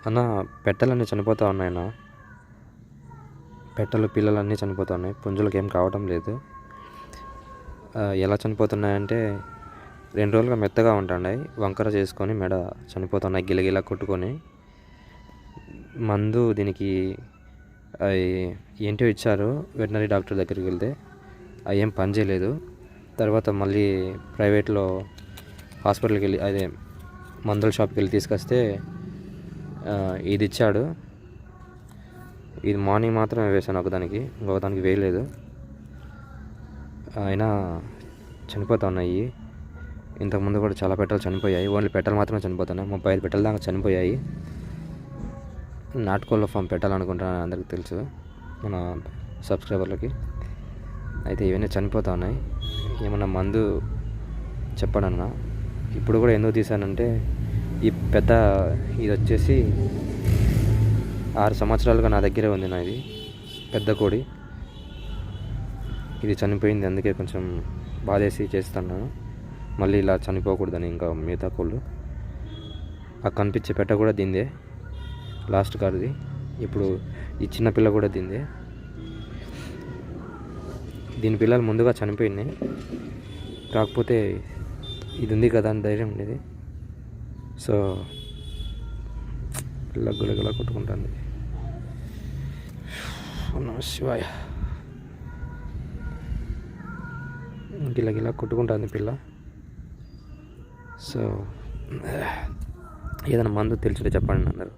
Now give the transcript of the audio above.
అన్న పెట్టెలన్నీ చనిపోతూ ఉన్నాయన్న. పెట్టెలు పిల్లలన్నీ చనిపోతూ ఉన్నాయి. పుంజులకు ఏం కావటం లేదు. ఎలా చనిపోతున్నాయంటే 2 రోజులుగా మెత్తగా ఉంటున్నాయి. వంకర చేసుకొని మెడ చనిపోతున్నాయి, గిలగిలా కొట్టుకొని. మందు దీనికి ఏంటో ఇచ్చారు. వెటనరీ డాక్టర్ దగ్గరికి వెళ్తే అవి ఏం పని చేయలేదు. తర్వాత మళ్ళీ ప్రైవేట్లో హాస్పిటల్కి వెళ్ళి అదే మందుల షాప్కి వెళ్ళి తీసుకొస్తే ఇది ఇచ్చాడు. ఇది మార్నింగ్ మాత్రమే వేసాను ఒకదానికి, ఇంకొకదానికి వేయలేదు. అయినా చనిపోతూ ఉన్నాయి. ఇంతకుముందు కూడా చాలా పెట్టెలు చనిపోయాయి. ఓన్లీ పెట్టెలు మాత్రమే చనిపోతున్నాయి. 35 పెట్టెల దాకా చనిపోయాయి. నాటుకోళ్ళ ఫామ్ పెట్టాలనుకుంటున్నాను, అందరికీ తెలుసు మన సబ్స్క్రైబర్లకి. అయితే ఇవన్నీ చనిపోతూ ఉన్నాయి. ఏమన్నా మందు చెప్పాడన్నా. ఇప్పుడు కూడా ఎందుకు తీశానంటే ఈ ఇది వచ్చేసి 6 సంవత్సరాలుగా నా దగ్గరే ఉంది. ఇది పెద్ద కోడి, ఇది చనిపోయింది. అందుకే కొంచెం బాధేసి చేస్తున్నాను. మళ్ళీ ఇలా చనిపోకూడదని. ఇంకా మిగతా కోళ్ళు ఆ కనిపించే పెట్ట కూడా దీందే, లాస్ట్ కారుది. ఇప్పుడు ఈ చిన్న పిల్ల కూడా దీందే. దీని పిల్లలు ముందుగా చనిపోయినాయి. కాకపోతే ఇది ఉంది కదా అని ధైర్యం ఉండేది. సో పిల్ల గులగుల కొట్టుకుంటుంది. శివాయ, గిలగిలా కొట్టుకుంటుంది పిల్ల. సో ఏదైనా మందు తెలిసింటే చెప్పండి అందరూ.